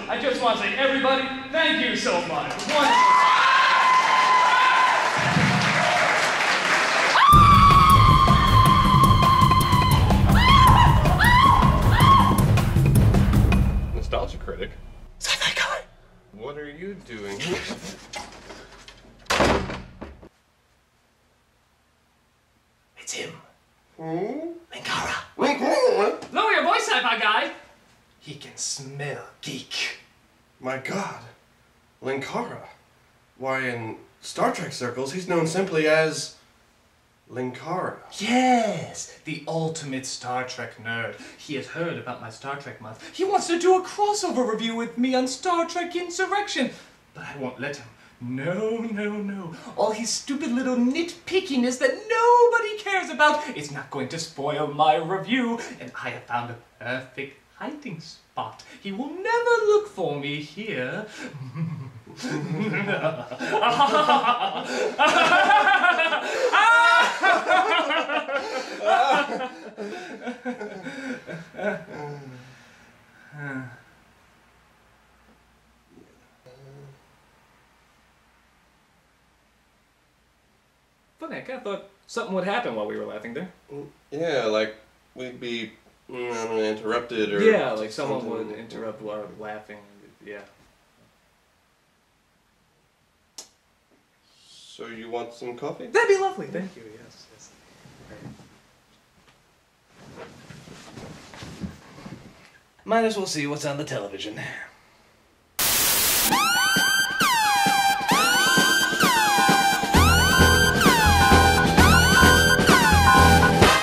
I just want to say, everybody, thank you so much. Wonderful. Nostalgia Critic? Is that that guy? What are you doing? It's him. Hmm? Linkara. Lower your voice, sci-fi guy. He can smell geek. My God. Linkara. Why, in Star Trek circles, he's known simply as Linkara. Yes, the ultimate Star Trek nerd. He has heard about my Star Trek month. He wants to do a crossover review with me on Star Trek Insurrection. But I won't let him. No, no, no. All his stupid little nitpickiness that nobody cares about is not going to spoil my review. And I have found a perfect hiding spot. He will never look for me here. Funny, I kind of thought something would happen while we were laughing there. Yeah, like we'd be I don't know, interrupted or... Yeah, like someone would interrupt while we were laughing. Yeah. So you want some coffee? That'd be lovely, thank you, yes. Yes. Right. Might as well see what's on the television.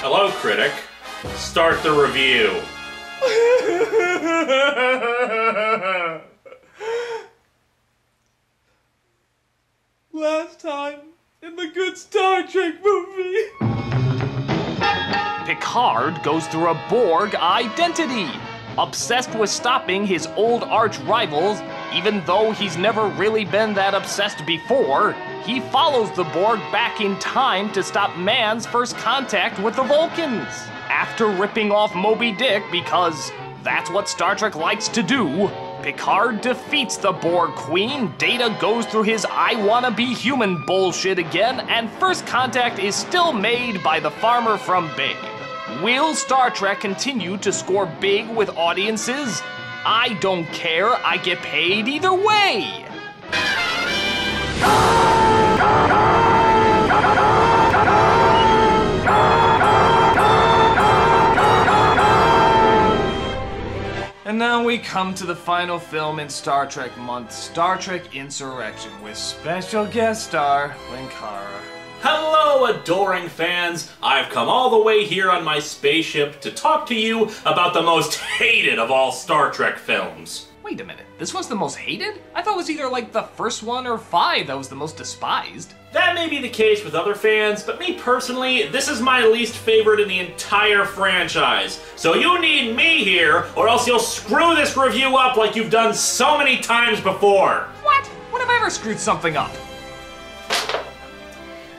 Hello, critic. Start the review. Last time in the good Star Trek movie. Picard goes through a Borg identity. Obsessed with stopping his old arch rivals, even though he's never really been that obsessed before, he follows the Borg back in time to stop man's first contact with the Vulcans. After ripping off Moby Dick because that's what Star Trek likes to do, Picard defeats the Borg Queen, Data goes through his I wanna be human bullshit again, and first contact is still made by the farmer from Babe. Will Star Trek continue to score big with audiences? I don't care, I get paid either way! And now we come to the final film in Star Trek month, Star Trek Insurrection, with special guest star Linkara. Hello, adoring fans! I've come all the way here on my spaceship to talk to you about the most hated of all Star Trek films. Wait a minute, this was the most hated? I thought it was either like the first one or 5 that was the most despised. That may be the case with other fans, but me personally, this is my least favorite in the entire franchise. So you need me here, or else you'll screw this review up like you've done so many times before. What? When have I ever screwed something up?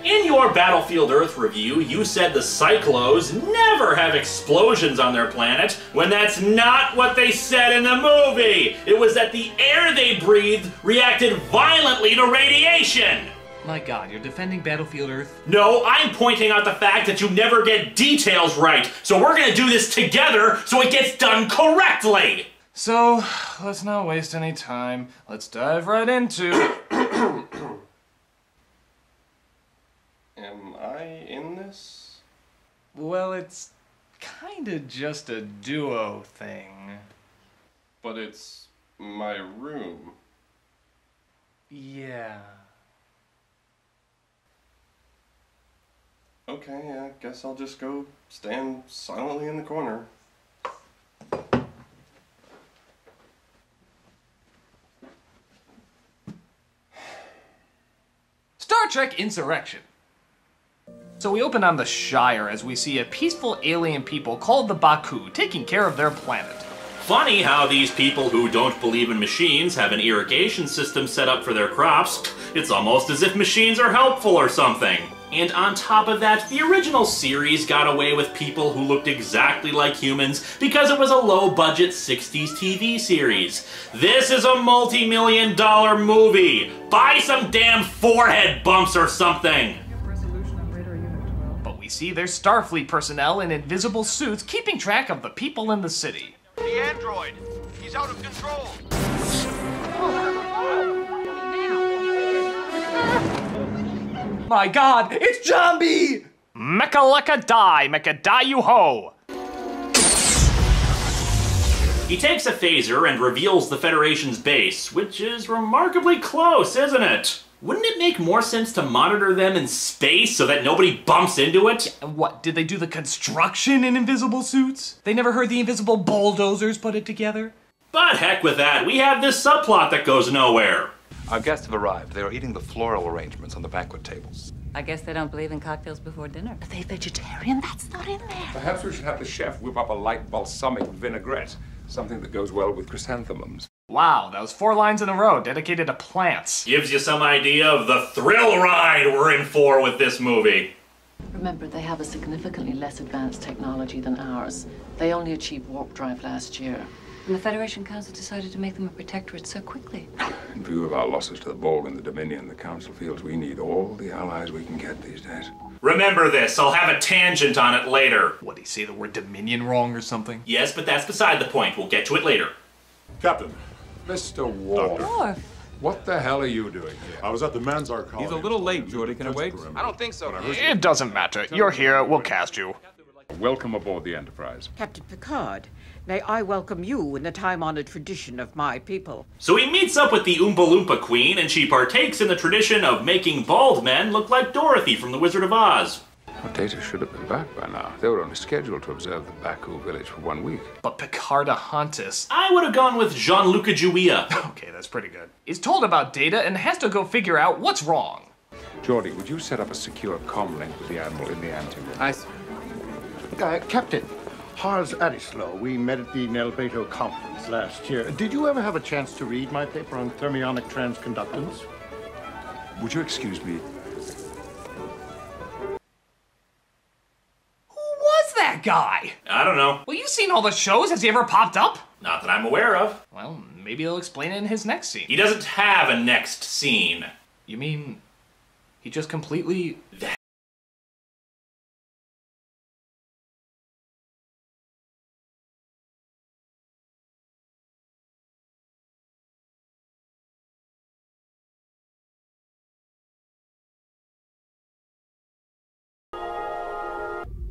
In your Battlefield Earth review, you said the Cyclos never have explosions on their planet, when that's not what they said in the movie! It was that the air they breathed reacted violently to radiation! My God, you're defending Battlefield Earth? No, I'm pointing out the fact that you never get details right, so we're gonna do this together so it gets done correctly! So, let's not waste any time. Let's dive right into... Am I in this? Well, it's kinda just a duo thing. But it's my room. Yeah. Okay, I guess I'll just go stand silently in the corner. Star Trek Insurrection. So we open on the Shire as we see a peaceful alien people called the Baku taking care of their planet. Funny how these people who don't believe in machines have an irrigation system set up for their crops. It's almost as if machines are helpful or something. And on top of that, the original series got away with people who looked exactly like humans because it was a low-budget 60s TV series. This is a multi-million-dollar movie! Buy some damn forehead bumps or something! But we see there's Starfleet personnel in invisible suits keeping track of the people in the city. The android! He's out of control! My god, it's Zombie! Mecha die you ho! He takes a phaser and reveals the Federation's base, which is remarkably close, isn't it? Wouldn't it make more sense to monitor them in space so that nobody bumps into it? And what, did they do the construction in invisible suits? They never heard the invisible bulldozers put it together? But heck with that, we have this subplot that goes nowhere. Our guests have arrived. They are eating the floral arrangements on the banquet tables. I guess they don't believe in cocktails before dinner. Are they vegetarian? That's not in there. Perhaps we should have the chef whip up a light balsamic vinaigrette, something that goes well with chrysanthemums. Wow, that was 4 lines in a row dedicated to plants. Gives you some idea of the thrill ride we're in for with this movie. Remember, they have a significantly less advanced technology than ours. They only achieved warp drive last year. And the Federation Council decided to make them a protectorate so quickly. In view of our losses to the Borg and the Dominion, the Council feels we need all the allies we can get these days. Remember this, I'll have a tangent on it later. What, did he say the word Dominion wrong or something? Yes, but that's beside the point. We'll get to it later. Captain. Mr. Worf. Worf. What the hell are you doing here? I was at the Manzar colony. He's a little late, Geordie. Can I wait? I don't think so. It doesn't matter. You're here, we'll cast you. Welcome aboard the Enterprise. Captain Picard, may I welcome you in the time-honored tradition of my people. So he meets up with the Oompa Loompa Queen, and she partakes in the tradition of making bald men look like Dorothy from The Wizard of Oz. Well, Data should have been back by now. They were only scheduled to observe the Baku village for 1 week. But Picardahontas, I would have gone with Jean-Luc Juia. okay, that's pretty good, is told about Data and has to go figure out what's wrong. Geordie, would you set up a secure comm link with the Admiral in the anteroom? Aye, sir. Captain, Hars Adislo, we met at the Nelbeto conference last year. Did you ever have a chance to read my paper on thermionic transconductance? Would you excuse me? Who was that guy? I don't know. Well, you've seen all the shows. Has he ever popped up? Not that I'm aware of. Well, maybe he'll explain it in his next scene. He doesn't have a next scene. You mean he just completely...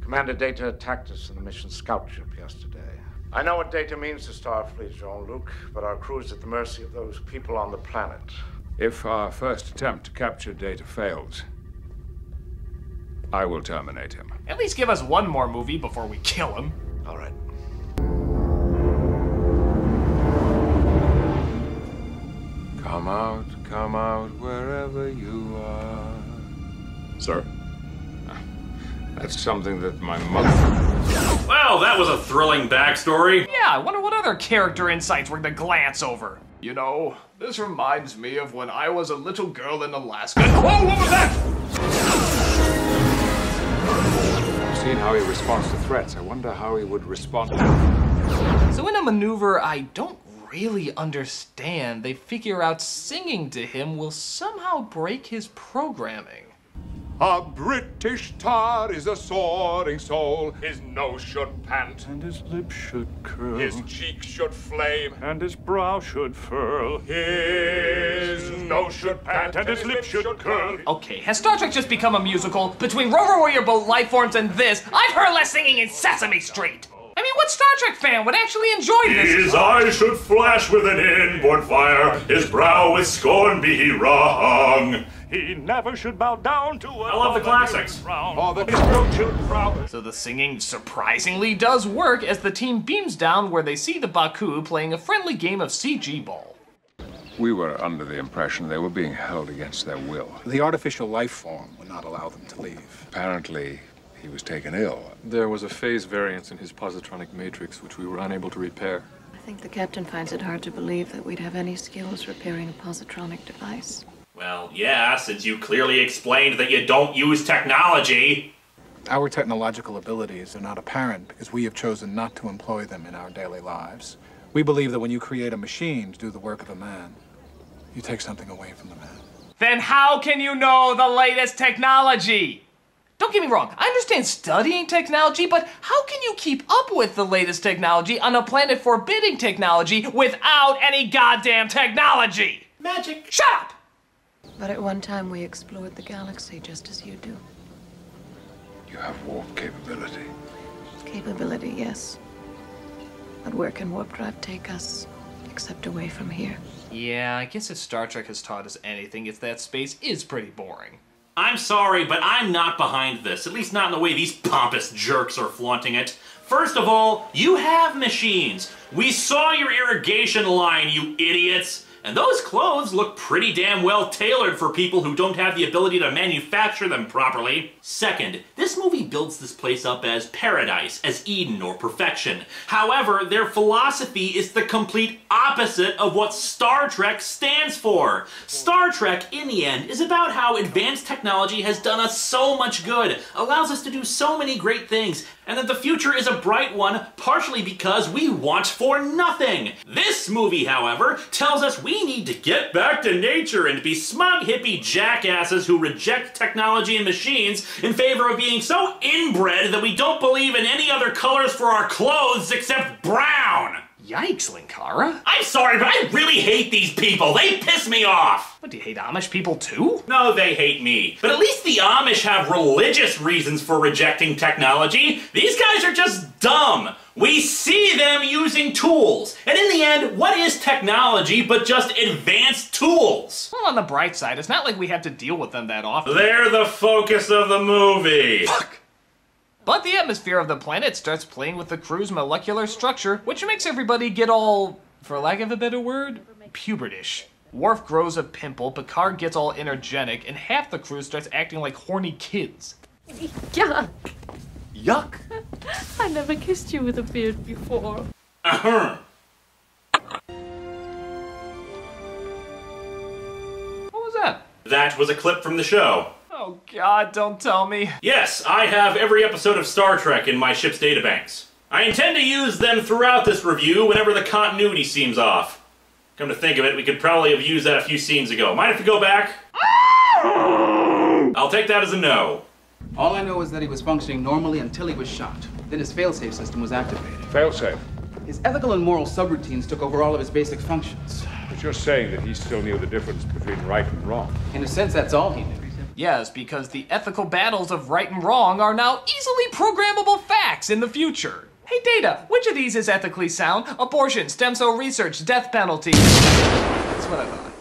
Commander Data attacked us in the mission scout ship yesterday. I know what Data means to Starfleet, Jean-Luc, but our crew is at the mercy of those people on the planet. If our first attempt to capture Data fails, I will terminate him. At least give us one more movie before we kill him. All right. Come out, wherever you are. Sir? That's something that my mother... Well, that was a thrilling backstory. Yeah, I wonder what other character insights we're gonna glance over. You know, this reminds me of when I was a little girl in Alaska. Whoa, what was that? I've seen how he responds to threats. I wonder how he would respond. So in a maneuver I don't really understand, they figure out singing to him will somehow break his programming. A British tar is a soaring soul. His nose should pant, and his lips should curl. His cheek should flame, and his brow should furl. His nose should pant, and his lips should curl. Okay, has Star Trek just become a musical? Between Rover Warrior Boat Lifeforms and this, I've heard less singing in Sesame Street. I mean, what Star Trek fan would actually enjoy this? His eyes should flash with an inborn fire. His brow with scorn be he wrong. He never should bow down to I love the classics. Or that his throat should frown. So the singing surprisingly does work as the team beams down where they see the Baku playing a friendly game of CG ball. We were under the impression they were being held against their will. The artificial life form would not allow them to leave. Apparently, he was taken ill. There was a phase variance in his positronic matrix, which we were unable to repair. I think the captain finds it hard to believe that we'd have any skills repairing a positronic device. Well, yeah, since you clearly explained that you don't use technology. Our technological abilities are not apparent because we have chosen not to employ them in our daily lives. We believe that when you create a machine to do the work of a man, you take something away from the man. Then how can you know the latest technology? Don't get me wrong, I understand studying technology, but how can you keep up with the latest technology on a planet forbidding technology without any goddamn technology? Magic. Shut up! But at one time we explored the galaxy just as you do. You have warp capability. Capability, yes. But where can warp drive take us, except away from here? Yeah, I guess if Star Trek has taught us anything, it's that space is pretty boring. I'm sorry, but I'm not behind this, at least not in the way these pompous jerks are flaunting it. First of all, you have machines. We saw your irrigation line, you idiots. And those clothes look pretty damn well tailored for people who don't have the ability to manufacture them properly. Second, this movie builds this place up as paradise, as Eden or perfection. However, their philosophy is the complete opposite of what Star Trek stands for. Star Trek, in the end, is about how advanced technology has done us so much good, allows us to do so many great things, and that the future is a bright one, partially because we want for nothing. This movie, however, tells us we need to get back to nature and be smug hippie jackasses who reject technology and machines in favor of being so inbred that we don't believe in any other colors for our clothes except brown. Yikes, Linkara. I'm sorry, but I really hate these people. They piss me off. What, do you hate Amish people too? No, they hate me. But at least the Amish have religious reasons for rejecting technology. These guys are just dumb. We see them using tools. And in the end, what is technology but just advanced tools? Well, on the bright side, it's not like we have to deal with them that often. They're the focus of the movie. Fuck. But the atmosphere of the planet starts playing with the crew's molecular structure, which makes everybody get all, for lack of a better word, pubertish. Worf grows a pimple, Picard gets all energetic, and half the crew starts acting like horny kids. Yuck! Yuck? I never kissed you with a beard before. Uh-huh. What was that? That was a clip from the show. Oh God, don't tell me. Yes, I have every episode of Star Trek in my ship's databanks. I intend to use them throughout this review whenever the continuity seems off. Come to think of it, we could probably have used that a few scenes ago. Mind if we go back? I'll take that as a no. All I know is that he was functioning normally until he was shot. Then his failsafe system was activated. Failsafe? His ethical and moral subroutines took over all of his basic functions. But you're saying that he still knew the difference between right and wrong. In a sense, that's all he knew. Yes, because the ethical battles of right and wrong are now easily programmable facts in the future. Hey Data, which of these is ethically sound? Abortion, stem cell research, death penalty. That's what I thought.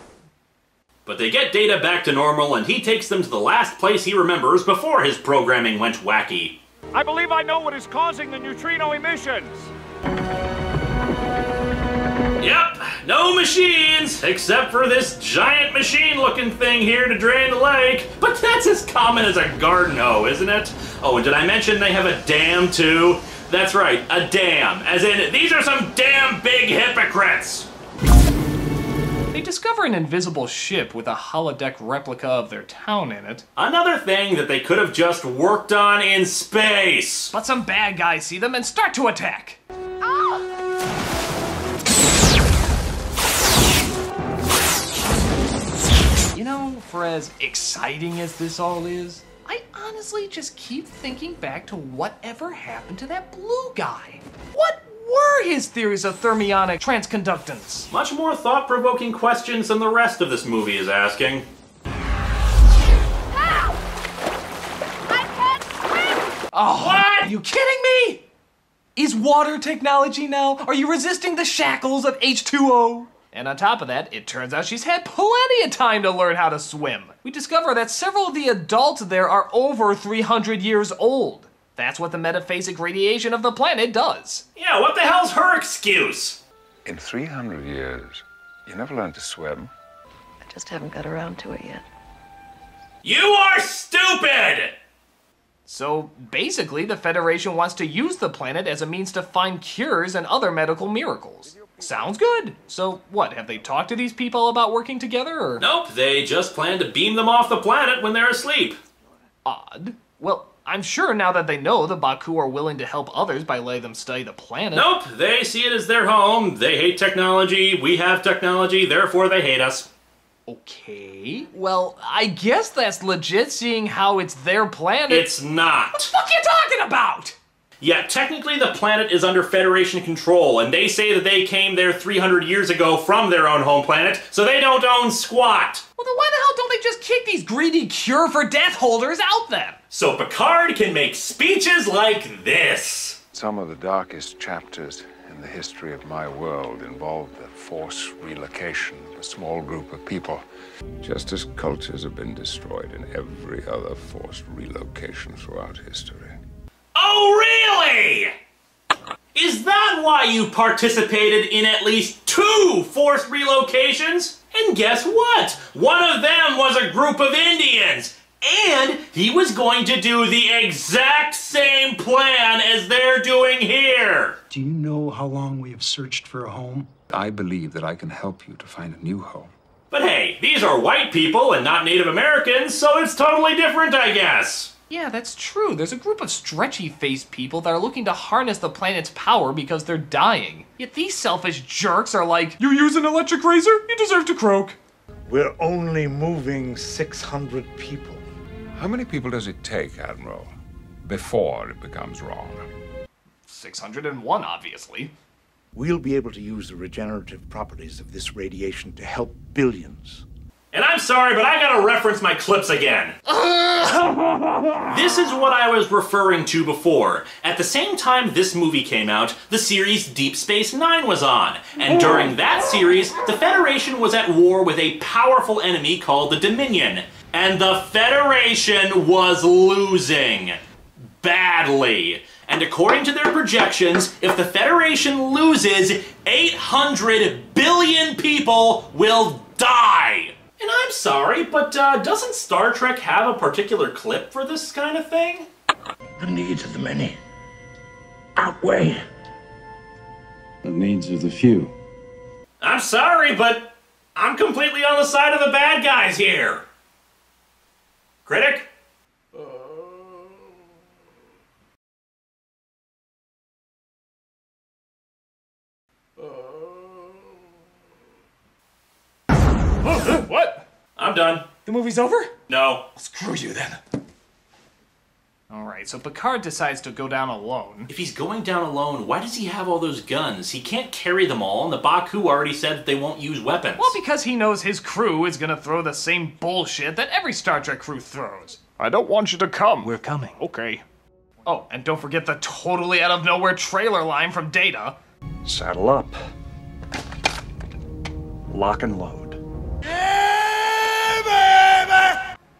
But they get Data back to normal and he takes them to the last place he remembers before his programming went wacky. I believe I know what is causing the neutrino emissions. Yep, no machines, except for this giant machine-looking thing here to drain the lake. But that's as common as a garden hoe, isn't it? Oh, and did I mention they have a dam, too? That's right, a dam. As in, these are some damn big hypocrites. They discover an invisible ship with a holodeck replica of their town in it. Another thing that they could have just worked on in space. But some bad guys see them and start to attack. You know, for as exciting as this all is, I honestly just keep thinking back to whatever happened to that blue guy. What were his theories of thermionic transconductance? Much more thought-provoking questions than the rest of this movie is asking. Help! I can't swim! Oh, what? Are you kidding me? Is water technology now? Are you resisting the shackles of H2O? And on top of that, it turns out she's had plenty of time to learn how to swim. We discover that several of the adults there are over 300 years old. That's what the metaphasic radiation of the planet does. Yeah, what the hell's her excuse? In 300 years, You never learned to swim. I just haven't got around to it yet. You are stupid! So basically, the Federation wants to use the planet as a means to find cures and other medical miracles. Sounds good. So what, have they talked to these people about working together, or? Nope, they just plan to beam them off the planet when they're asleep. Odd. Well, I'm sure now that they know the Baku are willing to help others by letting them study the planet. Nope, they see it as their home. They hate technology, we have technology, therefore they hate us. Okay, well, I guess that's legit, seeing how it's their planet. It's not. What the fuck are you talking about? Yeah, technically the planet is under Federation control, and they say that they came there 300 years ago from their own home planet, so they don't own squat. Well, then why the hell don't they just kick these greedy cure-for-death holders out then? So Picard can make speeches like this. Some of the darkest chapters in the history of my world involve the forced relocation of a small group of people, just as cultures have been destroyed in every other forced relocation throughout history. Oh, really? Is that why you participated in at least 2 forced relocations? And guess what? One of them was a group of Indians. And he was going to do the exact same plan as they're doing here. Do you know how long we have searched for a home? I believe that I can help you to find a new home. But hey, these are white people and not Native Americans, so it's totally different, I guess. Yeah, that's true. There's a group of stretchy-faced people that are looking to harness the planet's power because they're dying. Yet these selfish jerks are like, you use an electric razor? You deserve to croak. We're only moving 600 people. How many people does it take, Admiral, before it becomes wrong? 601, obviously. We'll be able to use the regenerative properties of this radiation to help billions. And I'm sorry, but I gotta reference my clips again. This is what I was referring to before. At the same time this movie came out, the series Deep Space Nine was on. And during that series, the Federation was at war with a powerful enemy called the Dominion. And the Federation was losing. Badly. And according to their projections, if the Federation loses, 800 billion people will die. And I'm sorry, but doesn't Star Trek have a particular clip for this kind of thing? The needs of the many outweigh the needs of the few. I'm sorry, but I'm completely on the side of the bad guys here. Critic? What? I'm done. The movie's over? No. Screw you then. Alright, so Picard decides to go down alone. If he's going down alone, why does he have all those guns? He can't carry them all, and the Baku already said that they won't use weapons. Well, because he knows his crew is gonna throw the same bullshit that every Star Trek crew throws. I don't want you to come. We're coming. Okay. Oh, and don't forget the totally out of nowhere trailer line from Data. Saddle up. Lock and load.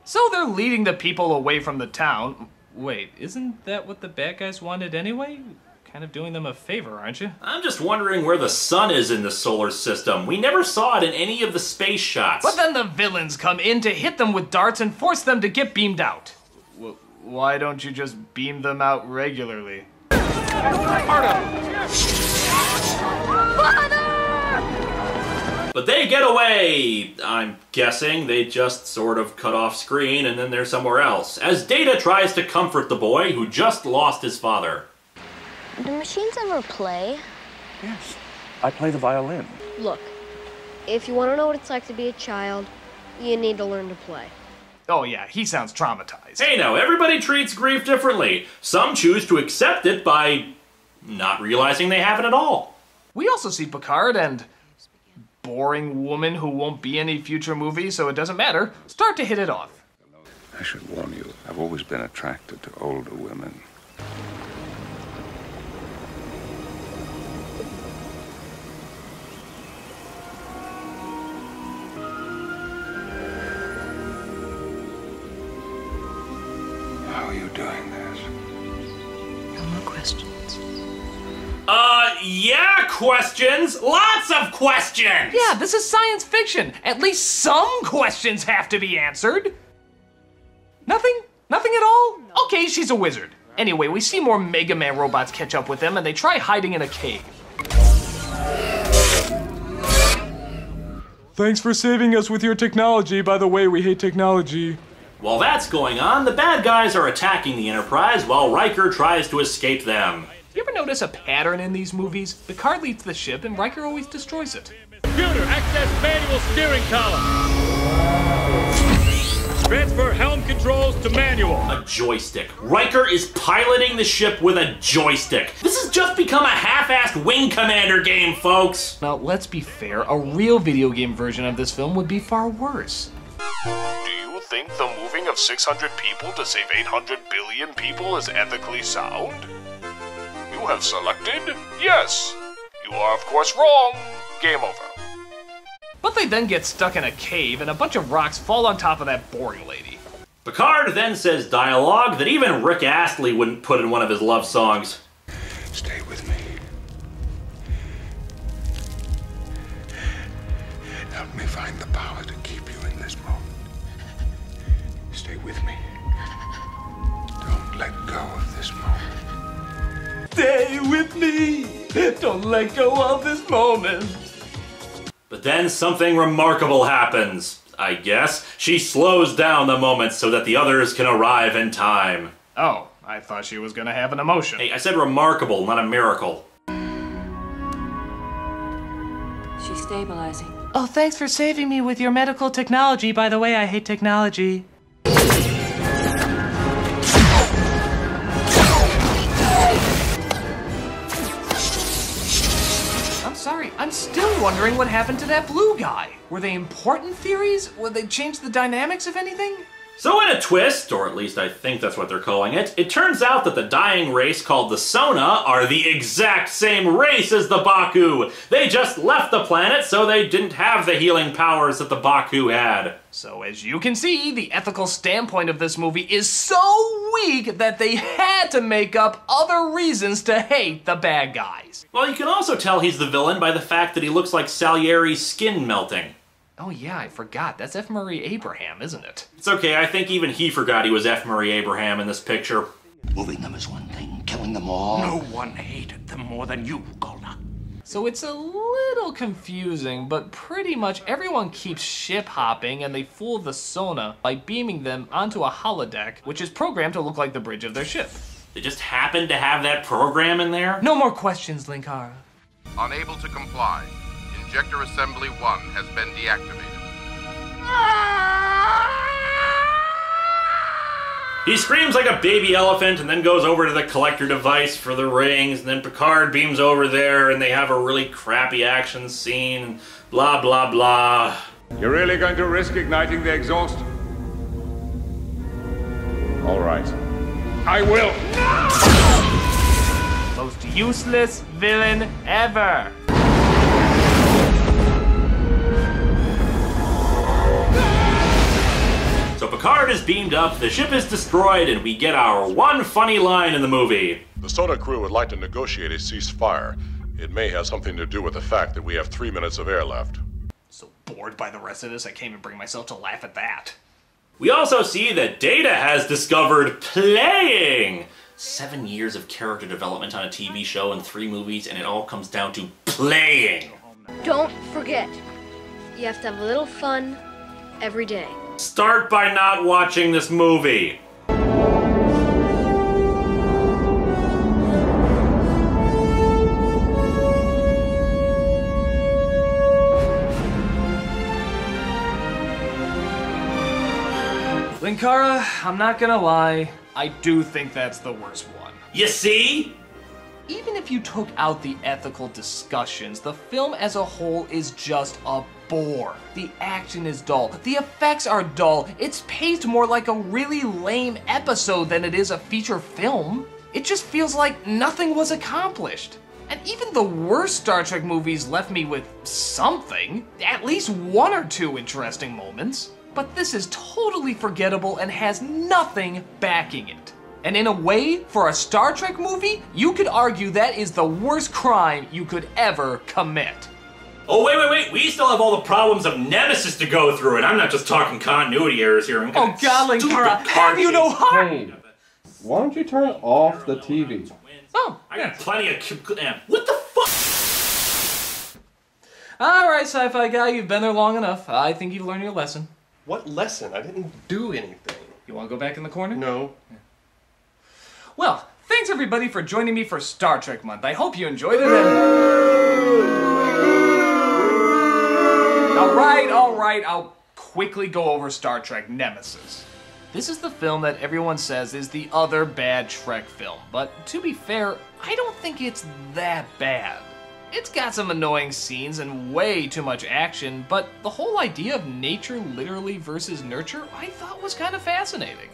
So they're leading the people away from the town. Wait, isn't that what the bad guys wanted anyway? Kind of doing them a favor, aren't you? I'm just wondering where the sun is in the solar system. We never saw it in any of the space shots. But then the villains come in to hit them with darts and force them to get beamed out. Why don't you just beam them out regularly? But they get away! I'm guessing they just sort of cut off screen and then they're somewhere else, as Data tries to comfort the boy who just lost his father. Do machines ever play? Yes. I play the violin. Look, if you want to know what it's like to be a child, you need to learn to play. Oh yeah, he sounds traumatized. Hey now, everybody treats grief differently. Some choose to accept it by not realizing they have it at all. We also see Picard and boring woman who won't be in any future movie, so it doesn't matter, start to hit it off. I should warn you, I've always been attracted to older women. How are you doing this? No more questions. Yeah, questions. Lots of questions. Yeah, this is science fiction. At least some questions have to be answered. Nothing? Nothing at all? Okay, she's a wizard. Anyway, we see more Mega Man robots catch up with them, and they try hiding in a cave. Thanks for saving us with your technology. By the way, we hate technology. While that's going on, the bad guys are attacking the Enterprise while Riker tries to escape them. You ever notice a pattern in these movies? Picard leads the ship, and Riker always destroys it. Computer, access manual steering column. Transfer helm controls to manual. A joystick. Riker is piloting the ship with a joystick. This has just become a half-assed Wing Commander game, folks. Now, let's be fair. A real video game version of this film would be far worse. Do you think the moving of 600 people to save 800 billion people is ethically sound? You have selected yes. You are, of course, wrong. Game over. But they then get stuck in a cave, and a bunch of rocks fall on top of that boring lady. Picard then says dialogue that even Rick Astley wouldn't put in one of his love songs. Stay with me. Help me find the power to keep you in this moment. Stay with me. Don't let go of this moment. Stay with me. Don't let go of this moment. But then something remarkable happens, I guess. She slows down the moment so that the others can arrive in time. Oh, I thought she was gonna have an emotion. Hey, I said remarkable, not a miracle. She's stabilizing. Oh, thanks for saving me with your medical technology. By the way, I hate technology. Sorry, I'm still wondering what happened to that blue guy. Were they important theories? Would they change the dynamics of anything? So in a twist, or at least I think that's what they're calling it, it turns out that the dying race called the Sona are the exact same race as the Baku. They just left the planet so they didn't have the healing powers that the Baku had. So as you can see, the ethical standpoint of this movie is so weak that they had to make up other reasons to hate the bad guys. Well, you can also tell he's the villain by the fact that he looks like Salieri's skin melting. Oh yeah, I forgot. That's F. Murray Abraham, isn't it? It's okay, I think even he forgot he was F. Murray Abraham in this picture. Moving them is one thing, killing them all. No one hated them more than you, Golda. So it's a little confusing, but pretty much everyone keeps ship hopping and they fool the Sona by beaming them onto a holodeck, which is programmed to look like the bridge of their ship. They just happened to have that program in there? No more questions, Linkara. Unable to comply. Injector Assembly 1 has been deactivated. He screams like a baby elephant and then goes over to the collector device for the rings, and then Picard beams over there and they have a really crappy action scene, and blah blah blah. You're really going to risk igniting the exhaust? All right. I will. Most useless villain ever. So Picard is beamed up, the ship is destroyed, and we get our one funny line in the movie. The Sona crew would like to negotiate a ceasefire. It may have something to do with the fact that we have 3 minutes of air left. So bored by the rest of this, I can't even bring myself to laugh at that. We also see that Data has discovered playing! 7 years of character development on a TV show and 3 movies, and it all comes down to playing! Don't forget, you have to have a little fun every day. Start by not watching this movie. Linkara, I'm not gonna lie, I do think that's the worst one. You see? Even if you took out the ethical discussions, the film as a whole is just a bore. The action is dull, the effects are dull, it's paced more like a really lame episode than it is a feature film. It just feels like nothing was accomplished. And even the worst Star Trek movies left me with something, at least 1 or 2 interesting moments. But this is totally forgettable and has nothing backing it. And in a way, for a Star Trek movie, you could argue that is the worst crime you could ever commit. Oh, wait. We still have all the problems of Nemesis to go through, and I'm not just talking continuity errors here. Oh, God, Kara, have you no heart? Hey, why don't you turn off the TV? Oh, I got plenty of... What the fuck? Alright, sci-fi guy, you've been there long enough. I think you've learned your lesson. What lesson? I didn't do anything. You want to go back in the corner? No. Yeah. Well, thanks everybody for joining me for Star Trek Month. I hope you enjoyed it and... Alright, I'll quickly go over Star Trek Nemesis. This is the film that everyone says is the other bad Shrek film, but to be fair, I don't think it's that bad. It's got some annoying scenes and way too much action, but the whole idea of nature literally versus nurture I thought was kind of fascinating.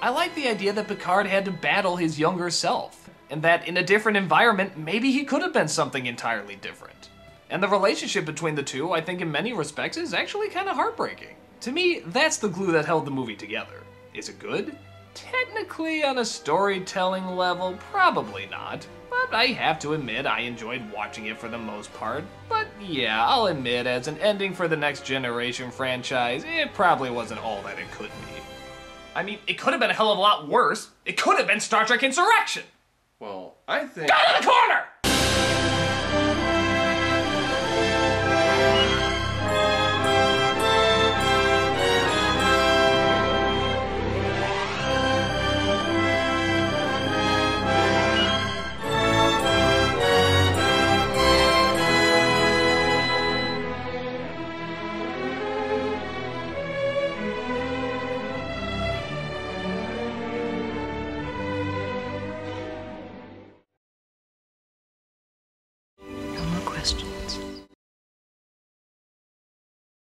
I like the idea that Picard had to battle his younger self, and that in a different environment, maybe he could have been something entirely different. And the relationship between the two, I think in many respects, is actually kind of heartbreaking. To me, that's the glue that held the movie together. Is it good? Technically, on a storytelling level, probably not. But I have to admit, I enjoyed watching it for the most part. But yeah, I'll admit, as an ending for the Next Generation franchise, it probably wasn't all that it could be. I mean, it could have been a hell of a lot worse. It could have been Star Trek Insurrection! Well, I think... Go to the corner!